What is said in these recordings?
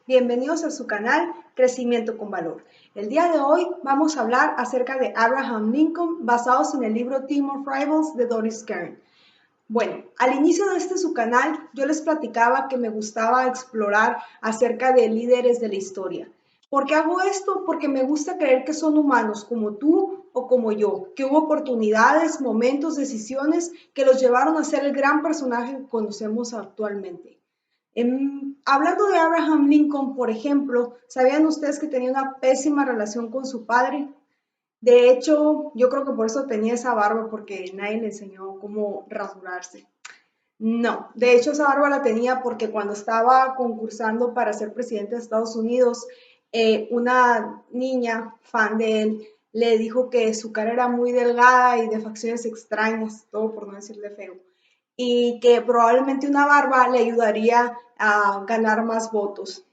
Bienvenidos a su canal Crecimiento con Valor. El día de hoy vamos a hablar acerca de Abraham Lincoln basados en el libro Team of Rivals de Doris Kearns. Bueno, al inicio de su canal yo les platicaba que me gustaba explorar acerca de líderes de la historia. ¿Por qué hago esto? Porque me gusta creer que son humanos como tú o como yo, que hubo oportunidades, momentos, decisiones que los llevaron a ser el gran personaje que conocemos actualmente. Hablando de Abraham Lincoln, por ejemplo, ¿sabían ustedes que tenía una pésima relación con su padre? De hecho, yo creo que por eso tenía esa barba, porque nadie le enseñó cómo rasurarse. No, de hecho esa barba la tenía porque cuando estaba concursando para ser presidente de Estados Unidos, una niña fan de él le dijo que su cara era muy delgada y de facciones extrañas, todo por no decirle feo, y que probablemente una barba le ayudaría a ganar más votos.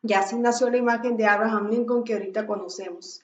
Y así nació la imagen de Abraham Lincoln que ahorita conocemos.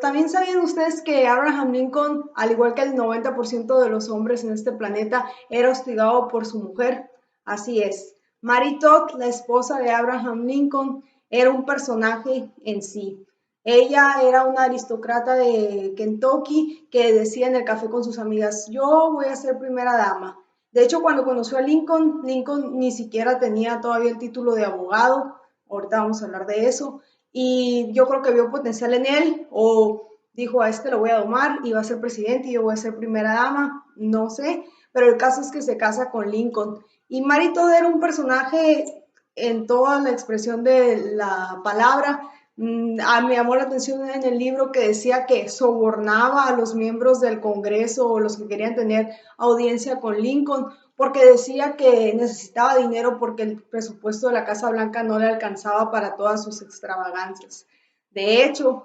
También sabían ustedes que Abraham Lincoln, al igual que el 90% de los hombres en este planeta, era hostigado por su mujer. Así es. Mary Todd, la esposa de Abraham Lincoln, era un personaje en sí. Ella era una aristócrata de Kentucky que decía en el café con sus amigas, yo voy a ser primera dama. De hecho, cuando conoció a Lincoln, Lincoln ni siquiera tenía todavía el título de abogado. Ahorita vamos a hablar de eso y yo creo que vio potencial en él o dijo a este lo voy a domar y va a ser presidente y yo voy a ser primera dama, no sé, pero el caso es que se casa con Lincoln. Y Mary Todd era un personaje en toda la expresión de la palabra. Me llamó la atención en el libro que decía que sobornaba a los miembros del Congreso o los que querían tener audiencia con Lincoln porque decía que necesitaba dinero porque el presupuesto de la Casa Blanca no le alcanzaba para todas sus extravagancias. De hecho,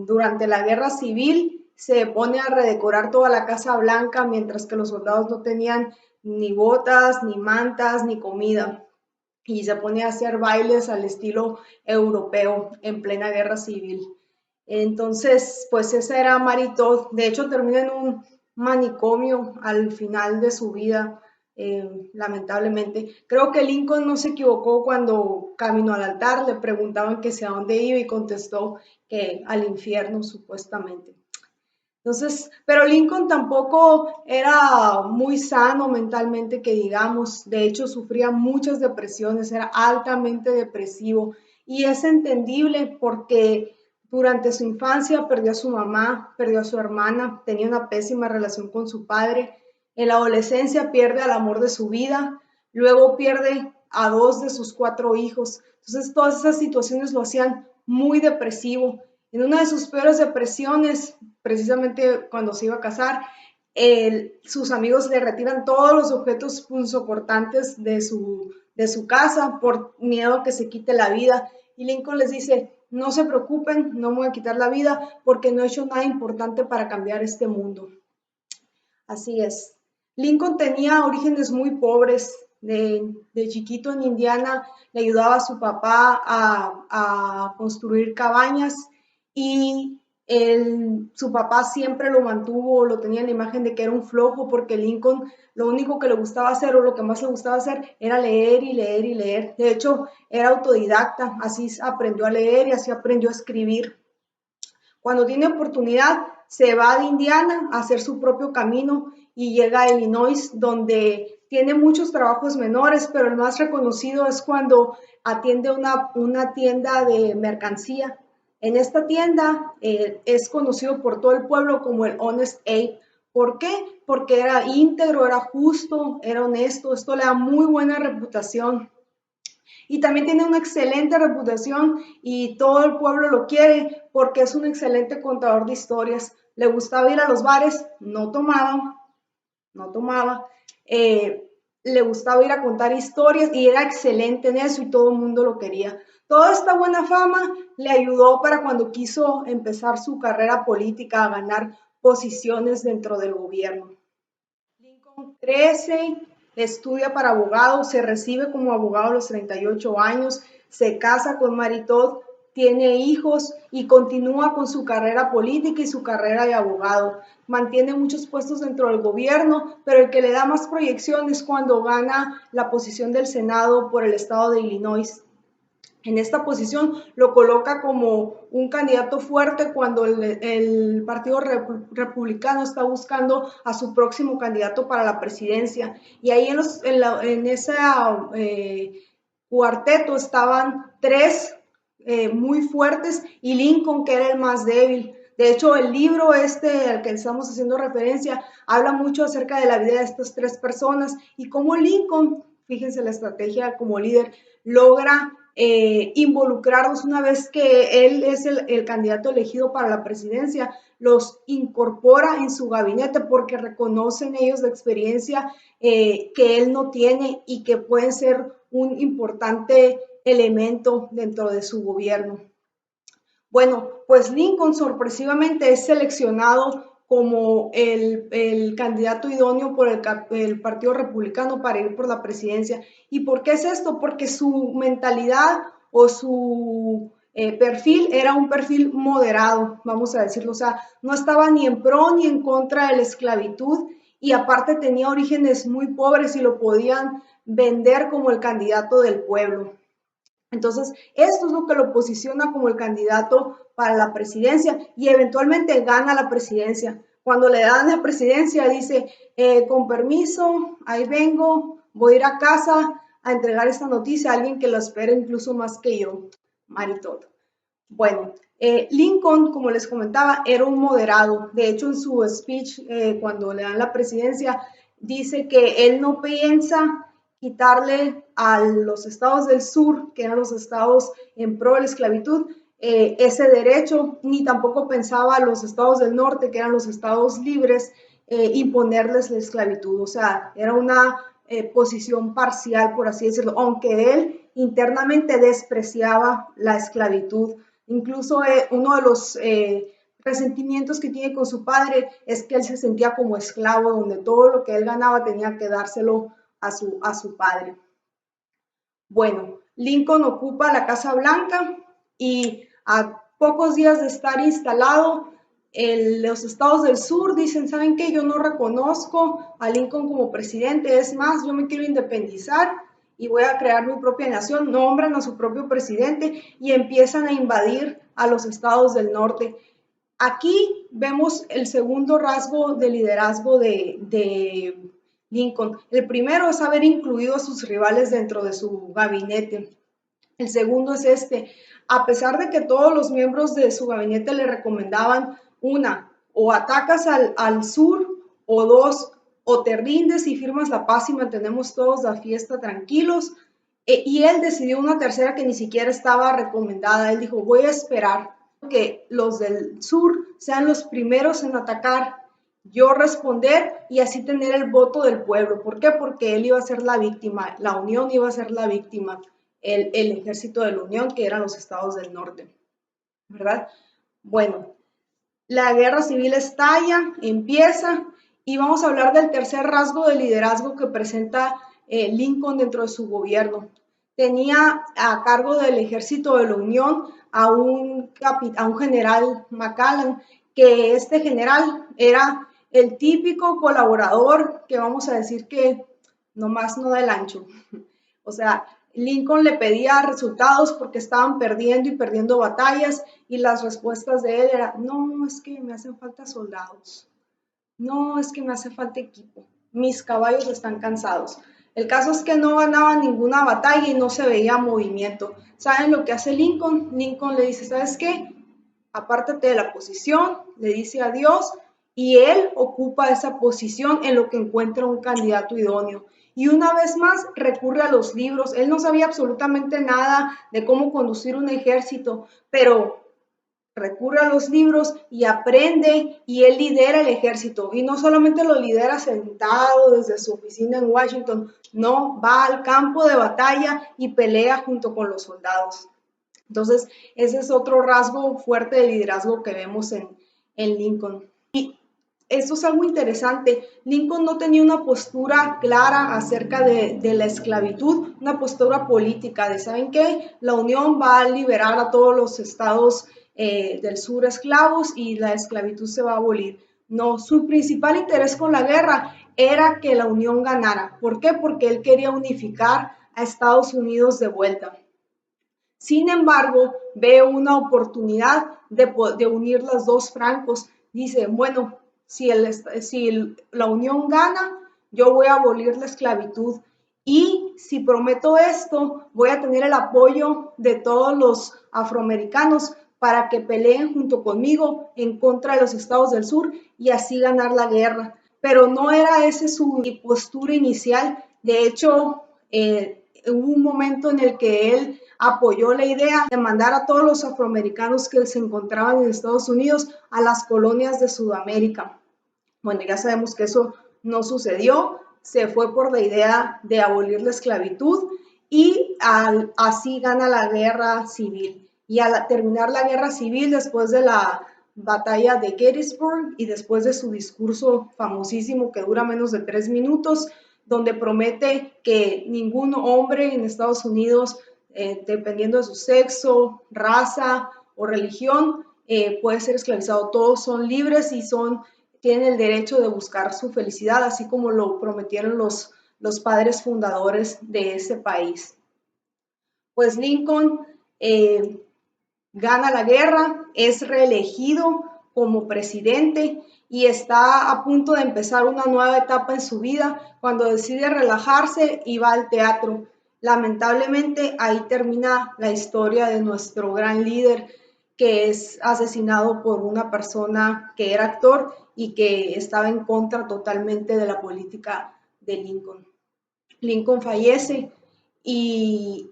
durante la Guerra Civil se pone a redecorar toda la Casa Blanca mientras que los soldados no tenían ni botas, ni mantas, ni comida. Y se pone a hacer bailes al estilo europeo en plena Guerra Civil. Entonces, pues esa era Mary Todd. De hecho, termina en un manicomio al final de su vida, lamentablemente. Creo que Lincoln no se equivocó cuando caminó al altar, le preguntaban que a dónde iba y contestó que al infierno supuestamente. Entonces, pero Lincoln tampoco era muy sano mentalmente, que digamos. De hecho, sufría muchas depresiones, era altamente depresivo y es entendible porque durante su infancia perdió a su mamá, perdió a su hermana, tenía una pésima relación con su padre. En la adolescencia pierde al amor de su vida, luego pierde a 2 de sus 4 hijos. Entonces, todas esas situaciones lo hacían muy depresivo. En una de sus peores depresiones, precisamente cuando se iba a casar, sus amigos le retiran todos los objetos punzocortantes de su casa por miedo a que se quite la vida. Y Lincoln les dice, no se preocupen, no me voy a quitar la vida porque no he hecho nada importante para cambiar este mundo. Así es. Lincoln tenía orígenes muy pobres. De chiquito en Indiana le ayudaba a su papá a construir cabañas y su papá siempre lo mantuvo, lo tenía en la imagen de que era un flojo porque Lincoln lo único que le gustaba hacer o lo que más le gustaba hacer era leer y leer y leer. De hecho, era autodidacta, así aprendió a leer y así aprendió a escribir. Cuando tiene oportunidad, se va de Indiana a hacer su propio camino y llega a Illinois, donde tiene muchos trabajos menores, pero el más reconocido es cuando atiende una tienda de mercancía. En esta tienda es conocido por todo el pueblo como el Honest Abe. ¿Por qué? Porque era íntegro, era justo, era honesto. Esto le da muy buena reputación y también tiene una excelente reputación y todo el pueblo lo quiere porque es un excelente contador de historias. Le gustaba ir a los bares, no tomaba, le gustaba ir a contar historias y era excelente en eso y todo el mundo lo quería. Toda esta buena fama le ayudó para cuando quiso empezar su carrera política a ganar posiciones dentro del gobierno. Lincoln crece, estudia para abogado, se recibe como abogado a los 38 años, se casa con Mary Todd, tiene hijos y continúa con su carrera política y su carrera de abogado. Mantiene muchos puestos dentro del gobierno, pero el que le da más proyección es cuando gana la posición del Senado por el estado de Illinois. En esta posición lo coloca como un candidato fuerte cuando el Partido Republicano está buscando a su próximo candidato para la presidencia. Y ahí en ese cuarteto estaban tres muy fuertes y Lincoln, que era el más débil. De hecho, el libro al que estamos haciendo referencia habla mucho acerca de la vida de estas tres personas y cómo Lincoln, fíjense la estrategia como líder, logra involucrarlos una vez que él es el candidato elegido para la presidencia, los incorpora en su gabinete porque reconocen ellos de experiencia que él no tiene y que pueden ser un importante elemento dentro de su gobierno. Bueno, pues Lincoln sorpresivamente es seleccionado como el candidato idóneo por el Partido Republicano para ir por la presidencia. ¿Y por qué es esto? Porque su mentalidad o su perfil era un perfil moderado, vamos a decirlo, o sea, no estaba ni en pro ni en contra de la esclavitud y aparte tenía orígenes muy pobres y lo podían vender como el candidato del pueblo. Entonces, esto es lo que lo posiciona como el candidato para la presidencia y eventualmente gana la presidencia. Cuando le dan la presidencia dice, con permiso, ahí vengo, voy a ir a casa a entregar esta noticia a alguien que lo espera incluso más que yo, Maritot. Bueno, Lincoln, como les comentaba, era un moderado. De hecho, en su speech, cuando le dan la presidencia, dice que él no piensa quitarle a los estados del sur, que eran los estados en pro de la esclavitud, ese derecho, ni tampoco pensaba a los estados del norte, que eran los estados libres, imponerles la esclavitud. O sea, era una posición parcial, por así decirlo, aunque él internamente despreciaba la esclavitud. Incluso uno de los resentimientos que tiene con su padre es que él se sentía como esclavo, donde todo lo que él ganaba tenía que dárselo a su padre. Bueno, Lincoln ocupa la Casa Blanca y a pocos días de estar instalado, los estados del sur dicen, ¿saben qué? Yo no reconozco a Lincoln como presidente, es más, yo me quiero independizar y voy a crear mi propia nación, nombran a su propio presidente y empiezan a invadir a los estados del norte. Aquí vemos el segundo rasgo de liderazgo de Lincoln. El primero es haber incluido a sus rivales dentro de su gabinete. El segundo es a pesar de que todos los miembros de su gabinete le recomendaban una, o atacas al sur, o dos, o te rindes y firmas la paz y mantenemos todos la fiesta tranquilos. Y él decidió una tercera que ni siquiera estaba recomendada. Él dijo, voy a esperar que los del sur sean los primeros en atacar, yo responder y así tener el voto del pueblo. ¿Por qué? Porque él iba a ser la víctima, la Unión iba a ser la víctima, el ejército de la Unión, que eran los estados del norte, ¿verdad? Bueno, la guerra civil estalla, empieza, y vamos a hablar del tercer rasgo de liderazgo que presenta Lincoln dentro de su gobierno. Tenía a cargo del ejército de la Unión a un general McClellan, que este general era el típico colaborador que vamos a decir que nomás no del ancho. O sea, Lincoln le pedía resultados porque estaban perdiendo y perdiendo batallas y las respuestas de él eran, no, es que me hacen falta soldados, no, es que me hace falta equipo, mis caballos están cansados. El caso es que no ganaba ninguna batalla y no se veía movimiento. ¿Saben lo que hace Lincoln? Lincoln le dice, ¿sabes qué? Apártate de la posición, le dice adiós y él ocupa esa posición en lo que encuentra un candidato idóneo. Y una vez más recurre a los libros. Él no sabía absolutamente nada de cómo conducir un ejército, pero recurre a los libros y aprende y él lidera el ejército. Y no solamente lo lidera sentado desde su oficina en Washington, no, va al campo de batalla y pelea junto con los soldados. Entonces, ese es otro rasgo fuerte de liderazgo que vemos en Lincoln. Y esto es algo interesante. Lincoln no tenía una postura clara acerca de la esclavitud, una postura política de, ¿saben qué? La Unión va a liberar a todos los estados del sur esclavos y la esclavitud se va a abolir. No, su principal interés con la guerra era que la Unión ganara. ¿Por qué? Porque él quería unificar a Estados Unidos de vuelta. Sin embargo, ve una oportunidad de unir los dos francos. Dice, bueno, si la Unión gana, yo voy a abolir la esclavitud. Y si prometo esto, voy a tener el apoyo de todos los afroamericanos para que peleen junto conmigo en contra de los estados del sur y así ganar la guerra. Pero no era esa su postura inicial. De hecho, hubo un momento en el que él apoyó la idea de mandar a todos los afroamericanos que se encontraban en Estados Unidos a las colonias de Sudamérica. Bueno, ya sabemos que eso no sucedió, se fue por la idea de abolir la esclavitud y así gana la guerra civil. Y al terminar la guerra civil, después de la batalla de Gettysburg y después de su discurso famosísimo que dura menos de 3 minutos, donde promete que ningún hombre en Estados Unidos, dependiendo de su sexo, raza o religión, puede ser esclavizado. Todos son libres y tienen el derecho de buscar su felicidad, así como lo prometieron los padres fundadores de ese país. Pues Lincoln gana la guerra, es reelegido como presidente y está a punto de empezar una nueva etapa en su vida cuando decide relajarse y va al teatro. Lamentablemente ahí termina la historia de nuestro gran líder que es asesinado por una persona que era actor y que estaba en contra totalmente de la política de Lincoln. Lincoln fallece y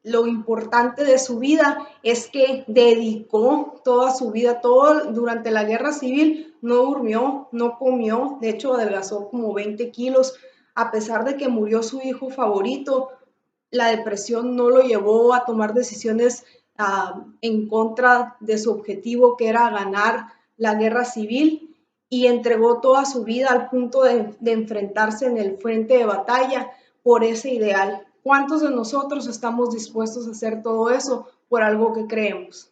lo importante de su vida es que dedicó toda su vida, todo durante la guerra civil, no durmió, no comió, de hecho adelgazó como 20 kilos, a pesar de que murió su hijo favorito, la depresión no lo llevó a tomar decisiones en contra de su objetivo, que era ganar la guerra civil, y entregó toda su vida al punto de enfrentarse en el frente de batalla por ese ideal. ¿Cuántos de nosotros estamos dispuestos a hacer todo eso por algo que creemos?